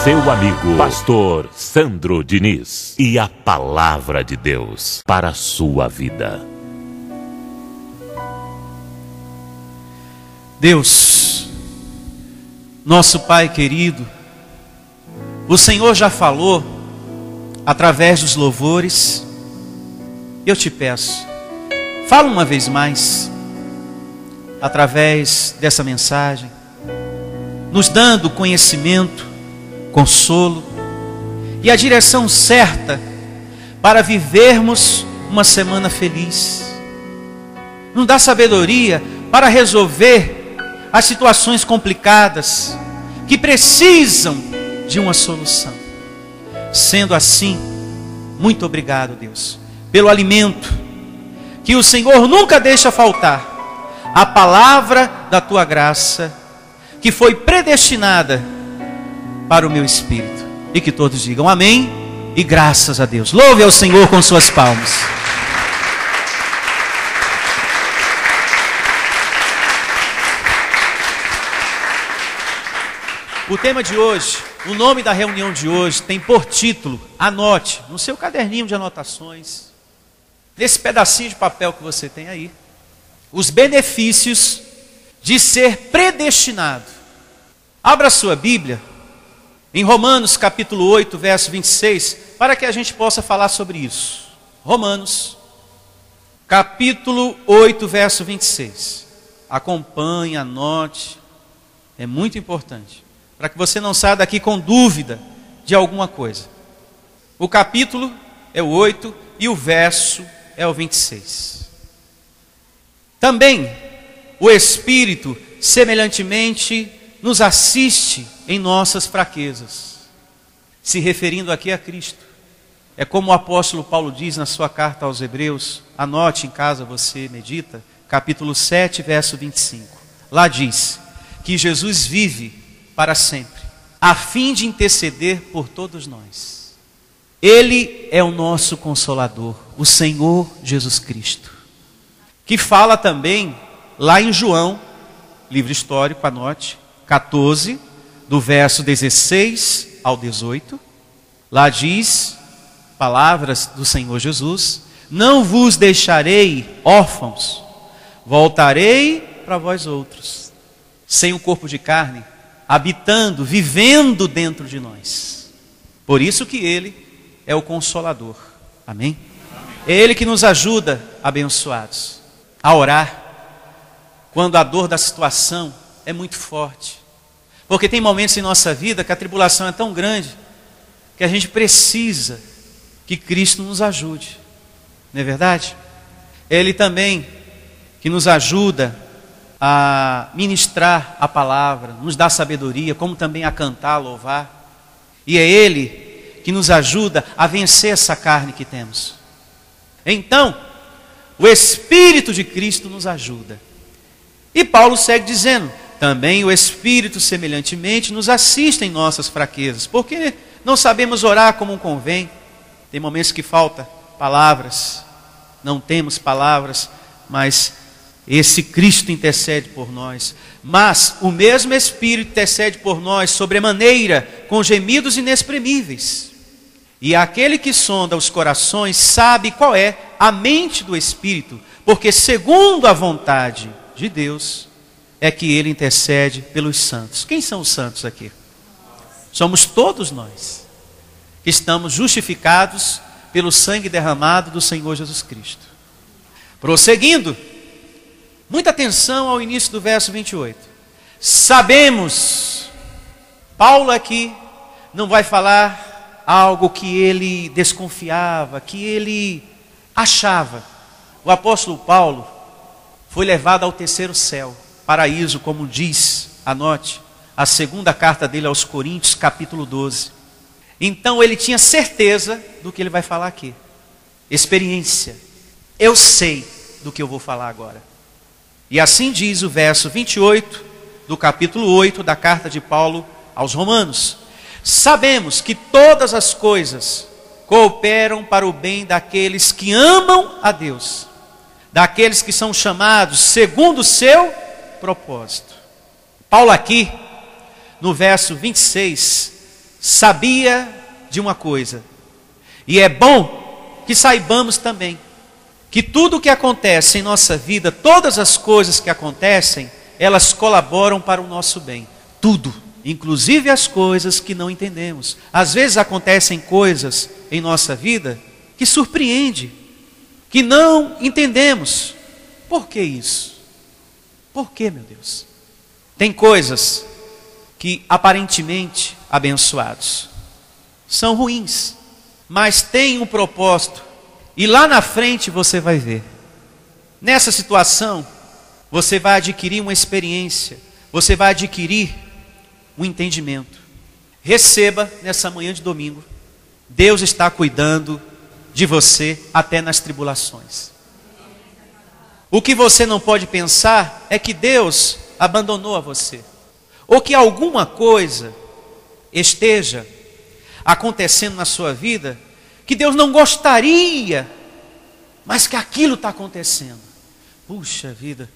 seu amigo, pastor Sandro Diniz, e a palavra de Deus para a sua vida. Deus, nosso Pai querido, o Senhor já falou através dos louvores. Eu te peço, fala uma vez mais através dessa mensagem, nos dando conhecimento, consolo e a direção certa para vivermos uma semana feliz. Nos dá sabedoria para resolver as situações complicadas que precisam de uma solução. Sendo assim, muito obrigado, Deus, pelo alimento que o Senhor nunca deixa faltar, a palavra da tua graça, que foi predestinada para o meu espírito. E que todos digam amém e graças a Deus. Louve ao Senhor com suas palmas. O tema de hoje, o nome da reunião de hoje tem por título, anote no seu caderninho de anotações, nesse pedacinho de papel que você tem aí, os benefícios de ser predestinado. Abra a sua Bíblia em Romanos capítulo 8, verso 26, para que a gente possa falar sobre isso. Romanos capítulo 8, verso 26. Acompanhe, anote, é muito importante, para que você não saia daqui com dúvida de alguma coisa. O capítulo é o 8 e o verso é o 26. Também o Espírito, semelhantemente, nos assiste em nossas fraquezas. Se referindo aqui a Cristo. É como o apóstolo Paulo diz na sua carta aos Hebreus, anote em casa, você medita, capítulo 7, verso 25. Lá diz que Jesus vive para sempre, a fim de interceder por todos nós. Ele é o nosso Consolador, o Senhor Jesus Cristo, que fala também lá em João, livro histórico, anote, 14, do verso 16 ao 18, lá diz, palavras do Senhor Jesus, não vos deixarei órfãos, voltarei para vós outros, sem o corpo de carne, habitando, vivendo dentro de nós. Por isso que Ele é o Consolador. Amém? É Ele que nos ajuda, abençoados, a orar quando a dor da situação é muito forte. Porque tem momentos em nossa vida que a tribulação é tão grande que a gente precisa que Cristo nos ajude. Não é verdade? É Ele também que nos ajuda a ministrar a palavra, nos dá sabedoria, como também a cantar, a louvar. E é Ele que nos ajuda a vencer essa carne que temos. Então, o Espírito de Cristo nos ajuda. E Paulo segue dizendo, também o Espírito semelhantemente nos assiste em nossas fraquezas, porque não sabemos orar como convém. Tem momentos que falta palavras, não temos palavras, mas esse Cristo intercede por nós. Mas o mesmo Espírito intercede por nós sobremaneira, com gemidos inexprimíveis. E aquele que sonda os corações sabe qual é a mente do Espírito, porque segundo a vontade de Deus é que Ele intercede pelos santos. Quem são os santos aqui? Somos todos nós, que estamos justificados pelo sangue derramado do Senhor Jesus Cristo. Prosseguindo, muita atenção ao início do verso 28. Sabemos, Paulo aqui não vai falar algo que ele desconfiava, que ele achava. O apóstolo Paulo foi levado ao terceiro céu, paraíso, como diz, anote, a segunda carta dele aos Coríntios, capítulo 12. Então ele tinha certeza do que ele vai falar aqui. Experiência. Eu sei do que eu vou falar agora. E assim diz o verso 28 do capítulo 8 da carta de Paulo aos Romanos. Sabemos que todas as coisas cooperam para o bem daqueles que amam a Deus, daqueles que são chamados segundo o seu propósito. Paulo aqui, no verso 26, sabia de uma coisa, e é bom que saibamos também, que tudo o que acontece em nossa vida, todas as coisas que acontecem, elas colaboram para o nosso bem. Tudo, inclusive as coisas que não entendemos. Às vezes acontecem coisas em nossa vida que surpreende, que não entendemos. Por que isso? Por que, meu Deus? Tem coisas que aparentemente abençoados são ruins, mas têm um propósito. E lá na frente você vai ver. Nessa situação, você vai adquirir uma experiência, você vai adquirir um entendimento. Receba nessa manhã de domingo. Deus está cuidando de você até nas tribulações. O que você não pode pensar é que Deus abandonou a você, ou que alguma coisa esteja acontecendo na sua vida que Deus não gostaria, mas que aquilo está acontecendo. Puxa vida,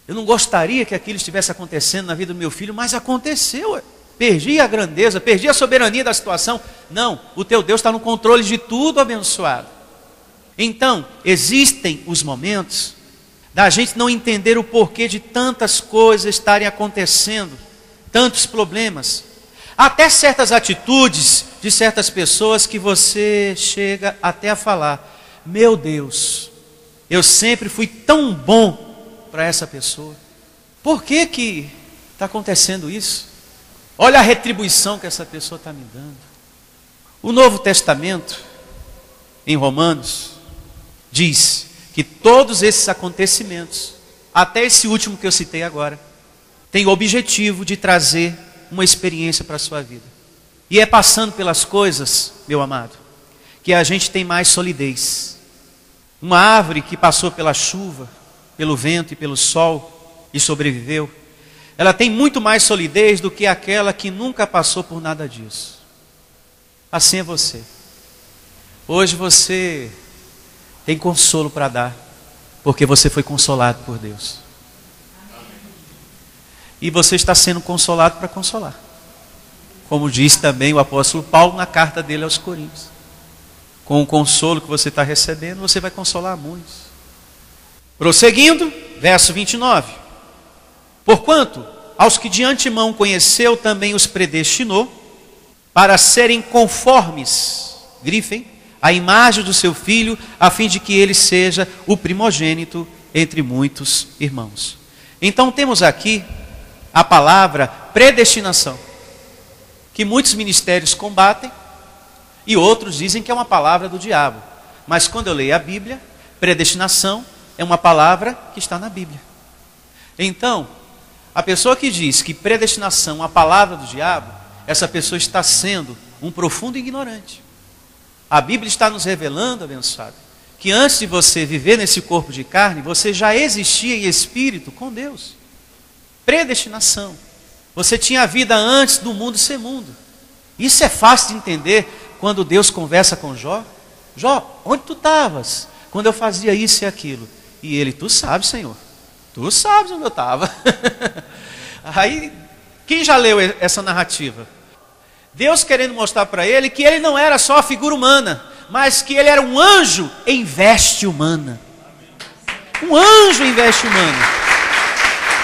eu não gostaria que aquilo estivesse acontecendo na vida do meu filho, mas aconteceu. Perdi a grandeza, perdi a soberania da situação. Não, o teu Deus está no controle de tudo, abençoado. Então, existem os momentos da gente não entender o porquê de tantas coisas estarem acontecendo, tantos problemas, até certas atitudes de certas pessoas que você chega até a falar: meu Deus, eu sempre fui tão bom para essa pessoa, por que está acontecendo isso? Olha a retribuição que essa pessoa está me dando. O Novo Testamento, em Romanos, diz que todos esses acontecimentos, até esse último que eu citei agora, tem o objetivo de trazer uma experiência para a sua vida. E é passando pelas coisas, meu amado, que a gente tem mais solidez. Uma árvore que passou pela chuva, pelo vento e pelo sol e sobreviveu, ela tem muito mais solidez do que aquela que nunca passou por nada disso. Assim é você. Hoje você tem consolo para dar, porque você foi consolado por Deus. E você está sendo consolado para consolar. Como diz também o apóstolo Paulo na carta dele aos Coríntios. Com o consolo que você está recebendo, você vai consolar muitos. Prosseguindo, verso 29. Porquanto, aos que de antemão conheceu, também os predestinou, para serem conformes, grifem, a imagem do seu Filho, a fim de que ele seja o primogênito entre muitos irmãos. Então temos aqui a palavra predestinação, que muitos ministérios combatem, e outros dizem que é uma palavra do diabo. Mas quando eu leio a Bíblia, predestinação é uma palavra que está na Bíblia. Então, a pessoa que diz que predestinação é uma palavra do diabo, essa pessoa está sendo um profundo ignorante. A Bíblia está nos revelando, abençoado, que antes de você viver nesse corpo de carne, você já existia em espírito com Deus. Predestinação. Você tinha a vida antes do mundo ser mundo. Isso é fácil de entender quando Deus conversa com Jó. Jó, onde tu estavas quando eu fazia isso e aquilo? E ele: tu sabes, Senhor. Tu sabes onde eu estava. Aí, quem já leu essa narrativa? Deus querendo mostrar para ele que ele não era só a figura humana, mas que ele era um anjo em veste humana. Um anjo em veste humana.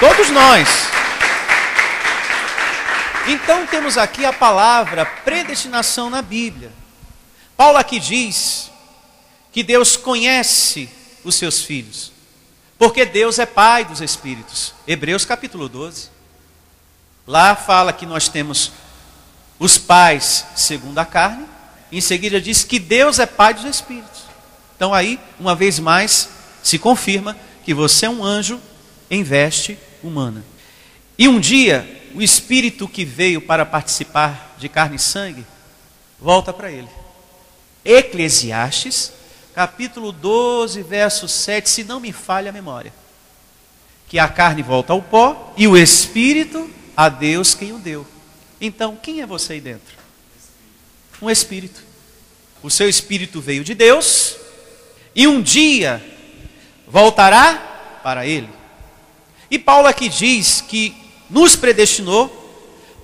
Todos nós. Então temos aqui a palavra predestinação na Bíblia. Paulo aqui diz que Deus conhece os seus filhos, porque Deus é Pai dos Espíritos. Hebreus capítulo 12. Lá fala que nós temos os pais segundo a carne. Em seguida diz que Deus é Pai dos Espíritos. Então aí, uma vez mais, se confirma que você é um anjo em veste humana. E um dia, o Espírito que veio para participar de carne e sangue, volta para ele. Eclesiastes, capítulo 12, verso 7, se não me falha a memória. Que a carne volta ao pó e o Espírito a Deus quem o deu. Então, quem é você aí dentro? Um espírito. O seu espírito veio de Deus e um dia voltará para ele. E Paulo aqui diz que nos predestinou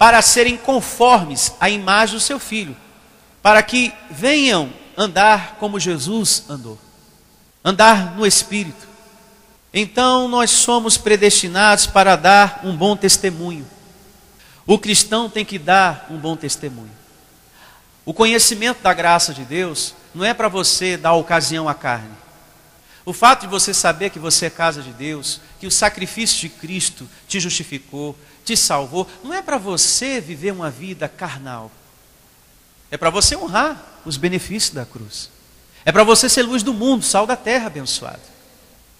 para serem conformes à imagem do seu Filho, para que venham andar como Jesus andou, andar no Espírito. Então nós somos predestinados para dar um bom testemunho. O cristão tem que dar um bom testemunho. O conhecimento da graça de Deus não é para você dar ocasião à carne. O fato de você saber que você é casa de Deus, que o sacrifício de Cristo te justificou, te salvou, não é para você viver uma vida carnal. É para você honrar os benefícios da cruz. É para você ser luz do mundo, sal da terra abençoado.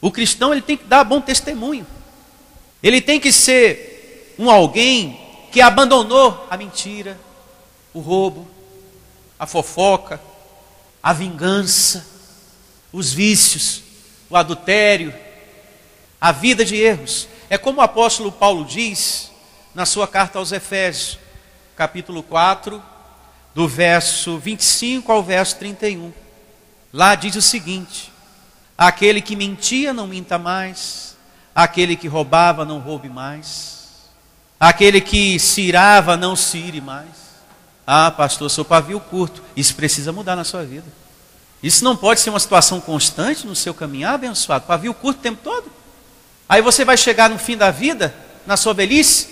O cristão, ele tem que dar bom testemunho. Ele tem que ser um alguém que abandonou a mentira, o roubo, a fofoca, a vingança, os vícios, o adultério, a vida de erros. É como o apóstolo Paulo diz na sua carta aos Efésios, capítulo 4, do verso 25 ao verso 31. Lá diz o seguinte: aquele que mentia não minta mais, aquele que roubava não roube mais, aquele que se irava não se ire mais. Ah, pastor, sou pavio curto. Isso precisa mudar na sua vida. Isso não pode ser uma situação constante no seu caminhar, abençoado. Pavio curto o tempo todo. Aí você vai chegar no fim da vida, na sua velhice,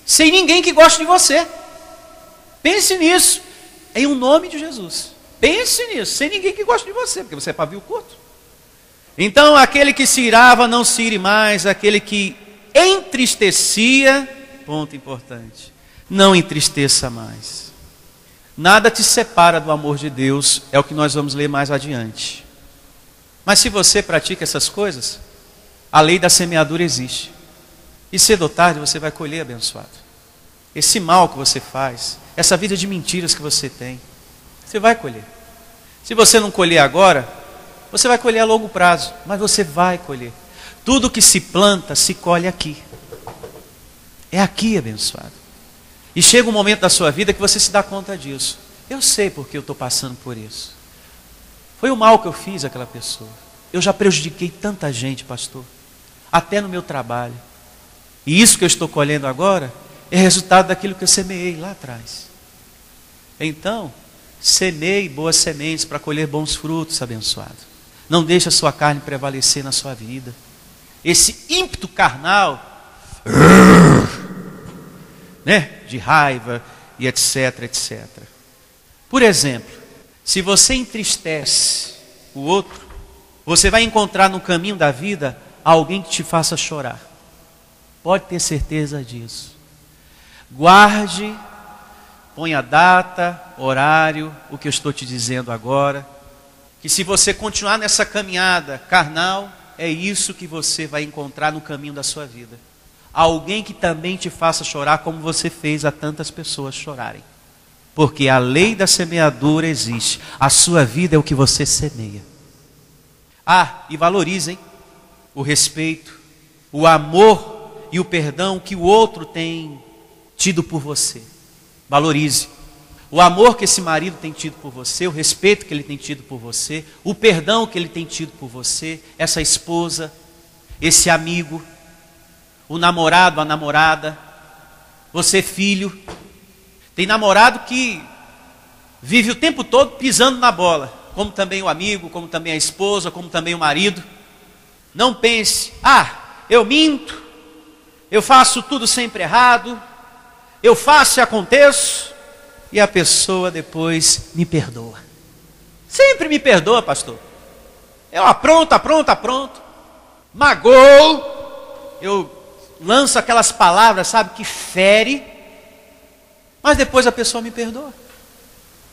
sem ninguém que goste de você. Pense nisso, em um nome de Jesus. Pense nisso, sem ninguém que goste de você, porque você é pavio curto. Então, aquele que se irava não se ire mais, aquele que entristecia, ponto importante, não entristeça mais. Nada te separa do amor de Deus, é o que nós vamos ler mais adiante. Mas se você pratica essas coisas, a lei da semeadura existe. E cedo ou tarde você vai colher, abençoado. Esse mal que você faz, essa vida de mentiras que você tem, você vai colher. Se você não colher agora, você vai colher a longo prazo, mas você vai colher. Tudo que se planta, se colhe aqui. É aqui, abençoado. E chega um momento da sua vida que você se dá conta disso. Eu sei porque eu estou passando por isso. Foi o mal que eu fiz àquela pessoa. Eu já prejudiquei tanta gente, pastor. Até no meu trabalho. E isso que eu estou colhendo agora é resultado daquilo que eu semeei lá atrás. Então, semeie boas sementes para colher bons frutos, abençoado. Não deixe a sua carne prevalecer na sua vida. Esse ímpeto carnal, né, de raiva e etc, etc. Por exemplo, se você entristece o outro, você vai encontrar no caminho da vida alguém que te faça chorar. Pode ter certeza disso. Guarde, ponha data, horário, o que eu estou te dizendo agora, que se você continuar nessa caminhada carnal, é isso que você vai encontrar no caminho da sua vida. Alguém que também te faça chorar como você fez a tantas pessoas chorarem. Porque a lei da semeadura existe. A sua vida é o que você semeia. Ah, e valorizem o respeito, o amor e o perdão que o outro tem tido por você. Valorize. O amor que esse marido tem tido por você, o respeito que ele tem tido por você, o perdão que ele tem tido por você, essa esposa, esse amigo, o namorado, a namorada, você filho. Tem namorado que vive o tempo todo pisando na bola, como também o amigo, como também a esposa, como também o marido. Não pense, eu minto, eu faço tudo sempre errado, eu faço e aconteço, e a pessoa depois me perdoa. Sempre me perdoa, pastor. Eu apronto, magoo, eu lanço aquelas palavras, sabe, que fere, mas depois a pessoa me perdoa.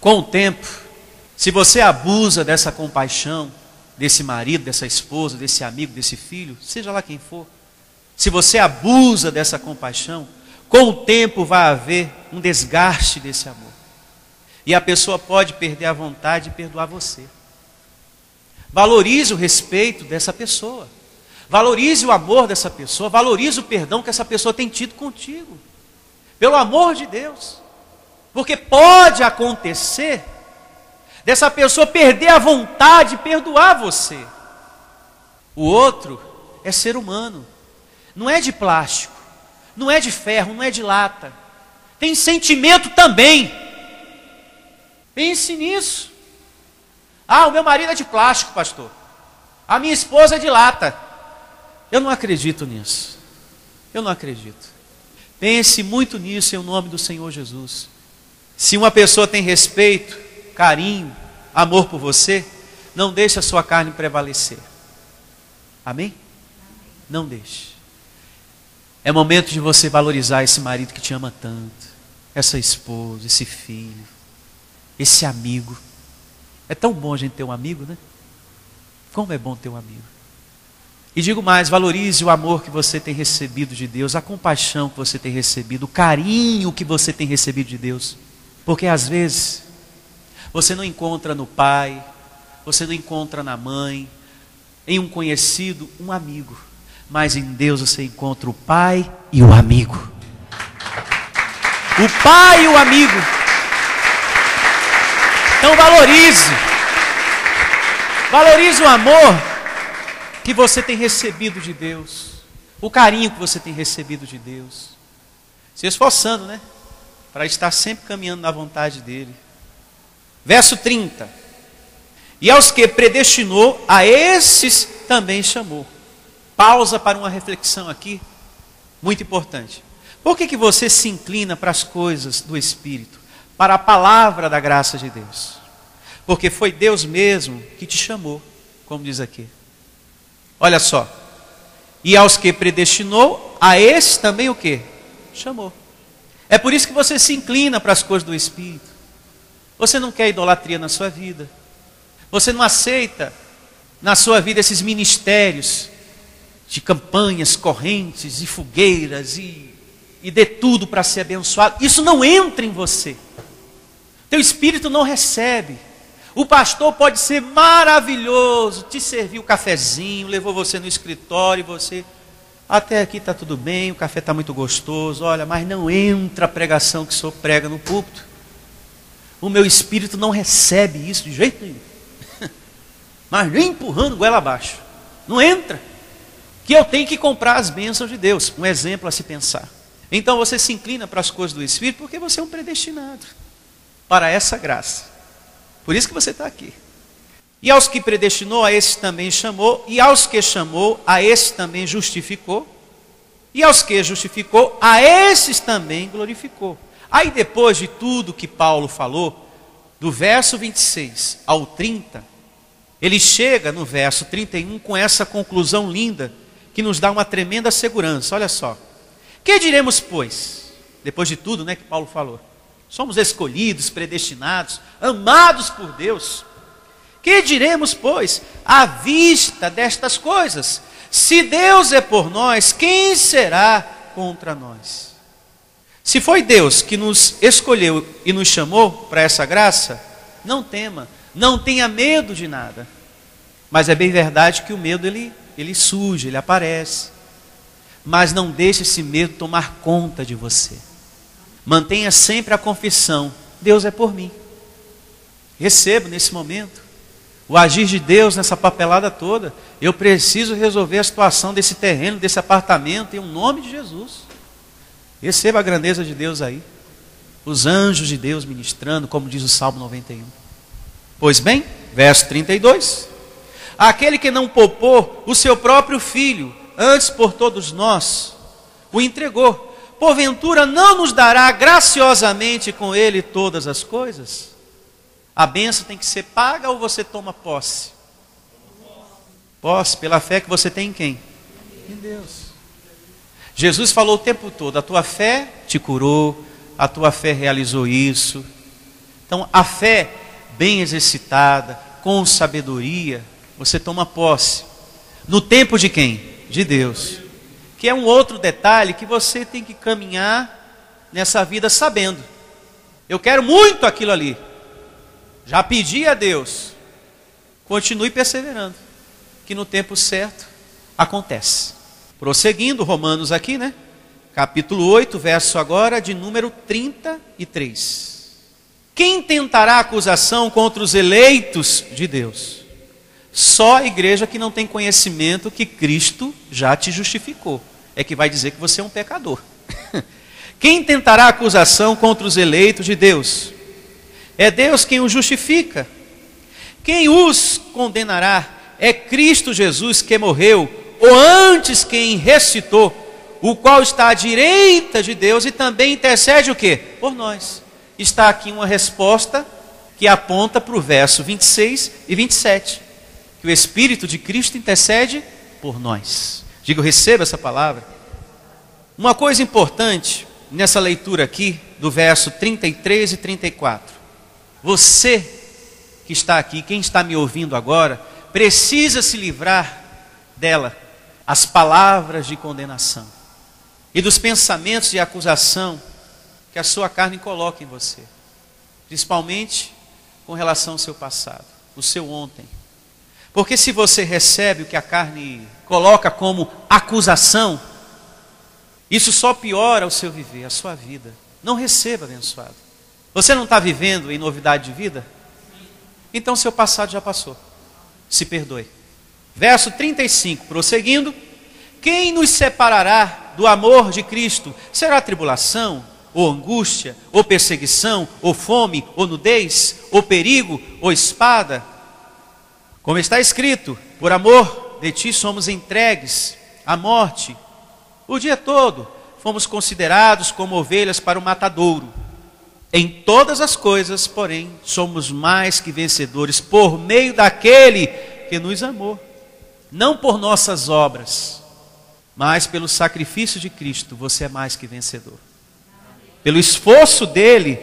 Com o tempo, se você abusa dessa compaixão, desse marido, dessa esposa, desse amigo, desse filho, seja lá quem for, se você abusa dessa compaixão, com o tempo vai haver um desgaste desse amor. E a pessoa pode perder a vontade de perdoar você. Valorize o respeito dessa pessoa. Valorize o amor dessa pessoa. Valorize o perdão que essa pessoa tem tido contigo. Pelo amor de Deus. Porque pode acontecer dessa pessoa perder a vontade de perdoar você. O outro é ser humano. Não é de plástico. Não é de ferro, não é de lata. tem sentimento também. Pense nisso. Ah, o meu marido é de plástico, pastor. A minha esposa é de lata. Eu não acredito nisso. Eu não acredito. Pense muito nisso em nome do Senhor Jesus. Se uma pessoa tem respeito, carinho, amor por você, não deixe a sua carne prevalecer. Amém? Não deixe. É momento de você valorizar esse marido que te ama tanto, essa esposa, esse filho, esse amigo. É tão bom a gente ter um amigo, né? Como é bom ter um amigo. E digo mais, valorize o amor que você tem recebido de Deus, a compaixão que você tem recebido, o carinho que você tem recebido de Deus. Porque às vezes, você não encontra no pai, você não encontra na mãe, em um conhecido, um amigo. Mas em Deus você encontra o pai e o amigo. O pai e o amigo. Então valorize. Valorize o amor que você tem recebido de Deus. O carinho que você tem recebido de Deus. Se esforçando, né? Para estar sempre caminhando na vontade dEle. Verso 30. E aos que predestinou, a esses também chamou. Pausa para uma reflexão aqui, muito importante. Por que você se inclina para as coisas do Espírito? Para a palavra da graça de Deus. Porque foi Deus mesmo que te chamou, como diz aqui. Olha só. E aos que predestinou, a esses também o quê? Chamou. É por isso que você se inclina para as coisas do Espírito. Você não quer idolatria na sua vida. Você não aceita na sua vida esses ministérios de campanhas, correntes e fogueiras e dê tudo para ser abençoado. Isso não entra em você. Teu espírito não recebe. O pastor pode ser maravilhoso, te serviu o cafezinho, levou você no escritório e você... Até aqui está tudo bem, o café está muito gostoso, olha, mas não entra a pregação que o senhor prega no púlpito. O meu espírito não recebe isso de jeito nenhum. Mas nem empurrando goela abaixo. Não entra. Que eu tenho que comprar as bênçãos de Deus. Um exemplo a se pensar. Então você se inclina para as coisas do Espírito porque você é um predestinado para essa graça. Por isso que você está aqui. E aos que predestinou, a esses também chamou. E aos que chamou, a esses também justificou. E aos que justificou, a esses também glorificou. Aí depois de tudo que Paulo falou, do verso 26 ao 30, ele chega no verso 31 com essa conclusão linda, que nos dá uma tremenda segurança. Olha só. Que diremos, pois? Depois de tudo, né, que Paulo falou. Somos escolhidos, predestinados, amados por Deus. Que diremos, pois, à vista destas coisas? Se Deus é por nós, quem será contra nós? Se foi Deus que nos escolheu e nos chamou para essa graça, não tema, não tenha medo de nada. Mas é bem verdade que o medo ele surge, ele aparece. Mas não deixe esse medo tomar conta de você. Mantenha sempre a confissão: Deus é por mim. Recebo nesse momento o agir de Deus nessa papelada toda. Eu preciso resolver a situação desse terreno, desse apartamento, em nome de Jesus. Receba a grandeza de Deus aí. Os anjos de Deus ministrando, como diz o Salmo 91. Pois bem, verso 32. Aquele que não poupou o seu próprio filho, antes por todos nós, o entregou. Porventura não nos dará graciosamente com ele todas as coisas? A bênção tem que ser paga ou você toma posse? Posse, pela fé que você tem em quem? Em Deus. Jesus falou o tempo todo: a tua fé te curou, a tua fé realizou isso. Então a fé bem exercitada, com sabedoria, você toma posse. No tempo de quem? De Deus. Que é um outro detalhe que você tem que caminhar nessa vida sabendo. Eu quero muito aquilo ali. Já pedi a Deus. Continue perseverando, que no tempo certo acontece. Prosseguindo, Romanos aqui, né? Capítulo 8, verso agora de número 33. Quem tentará acusação contra os eleitos de Deus? Só a igreja que não tem conhecimento que Cristo já te justificou é que vai dizer que você é um pecador. Quem tentará acusação contra os eleitos de Deus? É Deus quem os justifica. Quem os condenará? É Cristo Jesus que morreu, ou antes quem ressuscitou, o qual está à direita de Deus e também intercede o quê? Por nós. Está aqui uma resposta que aponta para o verso 26 e 27. Que o Espírito de Cristo intercede por nós. Diga, eu recebo essa palavra. Uma coisa importante nessa leitura aqui, do verso 33 e 34. Você que está aqui, quem está me ouvindo agora, precisa se livrar dela, as palavras de condenação e dos pensamentos de acusação que a sua carne coloca em você, principalmente com relação ao seu passado, o seu ontem. Porque se você recebe o que a carne coloca como acusação, isso só piora o seu viver, a sua vida. Não receba, abençoado. Você não está vivendo em novidade de vida? Então seu passado já passou. Se perdoe. Verso 35, prosseguindo. Quem nos separará do amor de Cristo? Será tribulação, ou angústia, ou perseguição, ou fome, ou nudez, ou perigo, ou espada? Como está escrito, por amor de ti somos entregues à morte. O dia todo fomos considerados como ovelhas para o matadouro. Em todas as coisas, porém, somos mais que vencedores por meio daquele que nos amou. Não por nossas obras, mas pelo sacrifício de Cristo, você é mais que vencedor. Pelo esforço dele,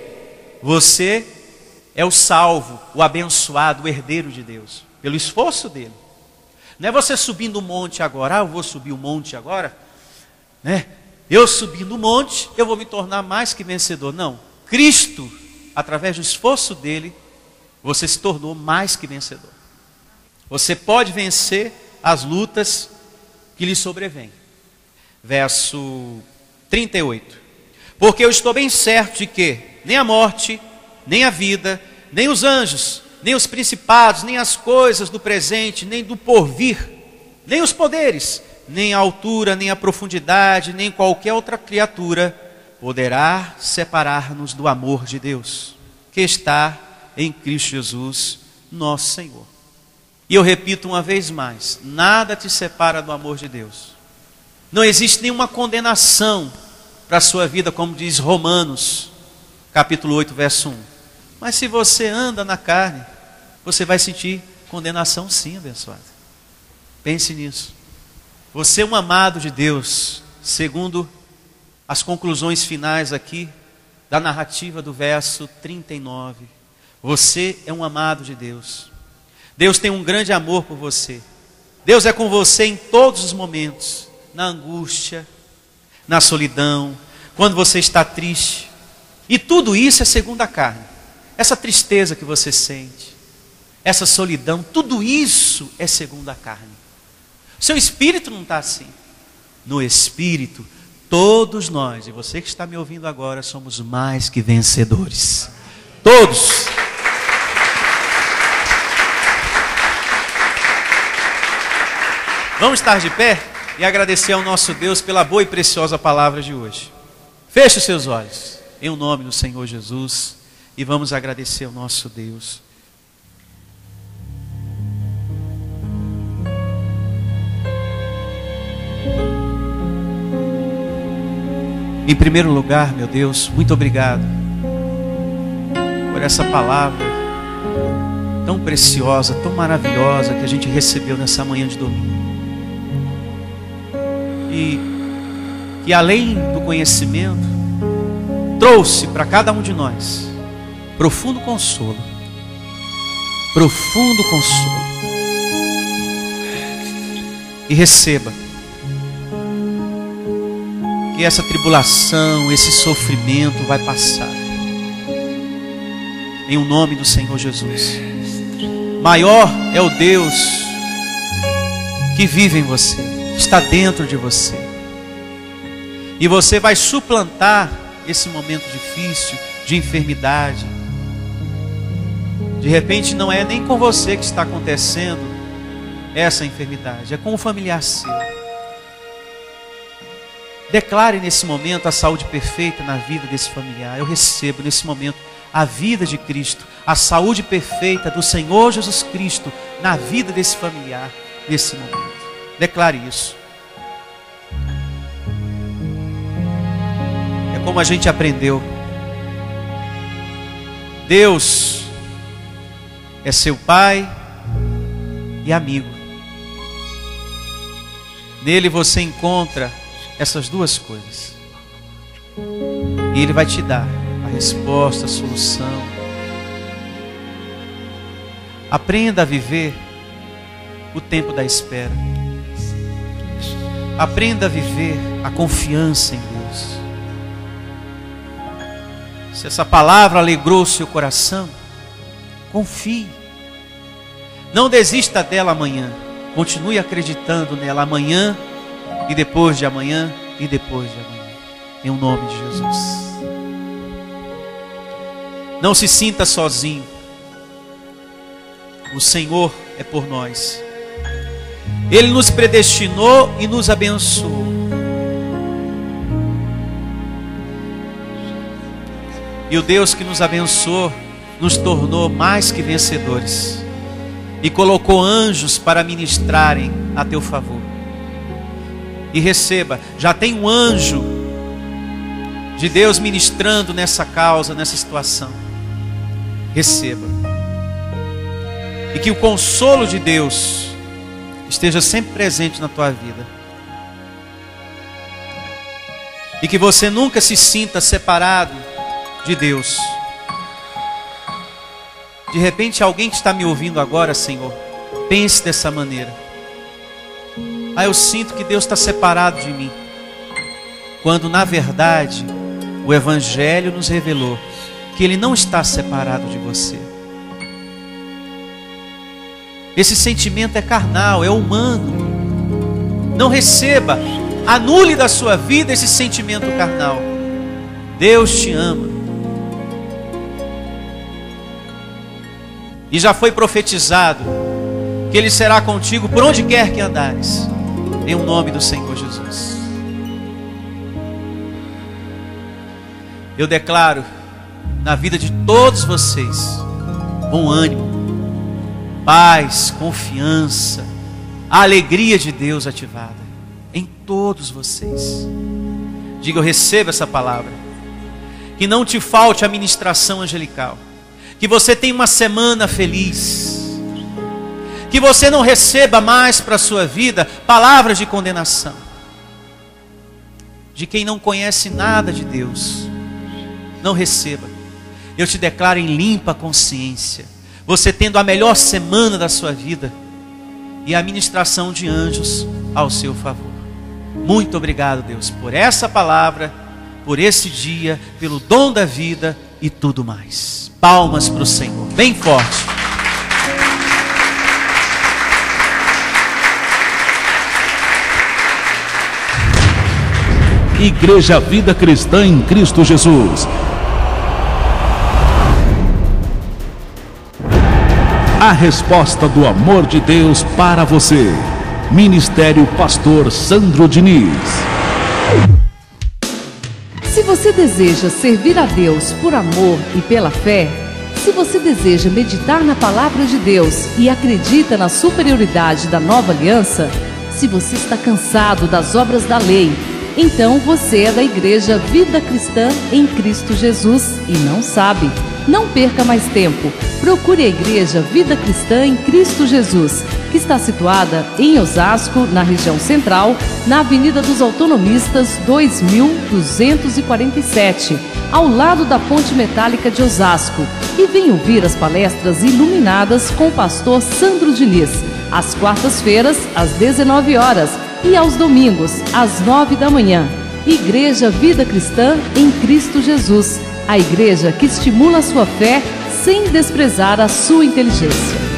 você é o salvo, o abençoado, o herdeiro de Deus. Pelo esforço dele. Não é você subindo o monte agora, eu vou subir o monte agora, né? Eu subindo o monte, eu vou me tornar mais que vencedor. Não, Cristo, através do esforço dele, você se tornou mais que vencedor. Você pode vencer as lutas que lhe sobrevêm. Verso 38. Porque eu estou bem certo de que nem a morte, nem a vida, nem os anjos, nem os principados, nem as coisas do presente, nem do porvir, nem os poderes, nem a altura, nem a profundidade, nem qualquer outra criatura poderá separar-nos do amor de Deus, que está em Cristo Jesus, nosso Senhor. E eu repito uma vez mais, nada te separa do amor de Deus. Não existe nenhuma condenação para a sua vida, como diz Romanos, capítulo 8, verso 1. Mas se você anda na carne, você vai sentir condenação sim, abençoado. Pense nisso. Você é um amado de Deus, segundo as conclusões finais aqui da narrativa do verso 39. Você é um amado de Deus. Deus tem um grande amor por você. Deus é com você em todos os momentos, na angústia, na solidão, quando você está triste. E tudo isso é segundo a carne. Essa tristeza que você sente, essa solidão, tudo isso é segundo a carne. Seu espírito não está assim. No espírito, todos nós, e você que está me ouvindo agora, somos mais que vencedores. Todos. Vamos estar de pé e agradecer ao nosso Deus pela boa e preciosa palavra de hoje. Feche os seus olhos, em o nome do Senhor Jesus, e vamos agradecer ao nosso Deus. Em primeiro lugar, meu Deus, muito obrigado por essa palavra tão preciosa, tão maravilhosa que a gente recebeu nessa manhã de domingo. E que além do conhecimento, trouxe para cada um de nós profundo consolo. Profundo consolo. E receba que essa tribulação, esse sofrimento vai passar. Em o nome do Senhor Jesus. Maior é o Deus que vive em você, está dentro de você. E você vai suplantar esse momento difícil, de enfermidade. De repente não é nem com você que está acontecendo essa enfermidade, é com um familiar seu. Declare nesse momento a saúde perfeita na vida desse familiar. Eu recebo nesse momento a vida de Cristo, a saúde perfeita do Senhor Jesus Cristo na vida desse familiar nesse momento. Declare isso. É como a gente aprendeu. Deus é seu Pai e amigo. Nele você encontra essas duas coisas. E Ele vai te dar a resposta, a solução. Aprenda a viver o tempo da espera. Aprenda a viver a confiança em Deus. Se essa palavra alegrou o seu coração, confie. Não desista dela amanhã. Continue acreditando nela amanhã e depois de amanhã e depois de amanhã. Em nome de Jesus. Não se sinta sozinho. O Senhor é por nós. Ele nos predestinou e nos abençoou. E o Deus que nos abençoou nos tornou mais que vencedores. E colocou anjos para ministrarem a teu favor. E receba, já tem um anjo de Deus ministrando nessa causa, nessa situação. Receba. E que o consolo de Deus esteja sempre presente na tua vida. E que você nunca se sinta separado de Deus. De repente alguém que está me ouvindo agora, Senhor, pense dessa maneira. Eu sinto que Deus está separado de mim. Quando na verdade o Evangelho nos revelou que Ele não está separado de você. Esse sentimento é carnal, é humano. Não receba, anule da sua vida esse sentimento carnal. Deus te ama. E já foi profetizado que Ele será contigo por onde quer que andares, em nome do Senhor Jesus. Eu declaro na vida de todos vocês bom ânimo, paz, confiança, a alegria de Deus ativada em todos vocês. Diga, eu recebo essa palavra. Que não te falte a ministração angelical. Que você tenha uma semana feliz. Que você não receba mais para a sua vida palavras de condenação. De quem não conhece nada de Deus. Não receba. Eu te declaro em limpa consciência. Você tendo a melhor semana da sua vida. E a ministração de anjos ao seu favor. Muito obrigado, Deus, por essa palavra, por esse dia, pelo dom da vida e tudo mais. Palmas para o Senhor, bem forte. Igreja Vida Cristã em Cristo Jesus. A resposta do amor de Deus para você. Ministério Pastor Sandro Diniz. Se você deseja servir a Deus por amor e pela fé, se você deseja meditar na palavra de Deus e acredita na superioridade da nova aliança, se você está cansado das obras da lei, então você é da Igreja Vida Cristã em Cristo Jesus e não sabe. Não perca mais tempo. Procure a Igreja Vida Cristã em Cristo Jesus, que está situada em Osasco, na região central, na Avenida dos Autonomistas 2247, ao lado da Ponte Metálica de Osasco. E venha ouvir as palestras iluminadas com o pastor Sandro Diniz, às quartas-feiras, às 19 horas, e aos domingos, às 9 da manhã. Igreja Vida Cristã em Cristo Jesus. A igreja que estimula a sua fé sem desprezar a sua inteligência.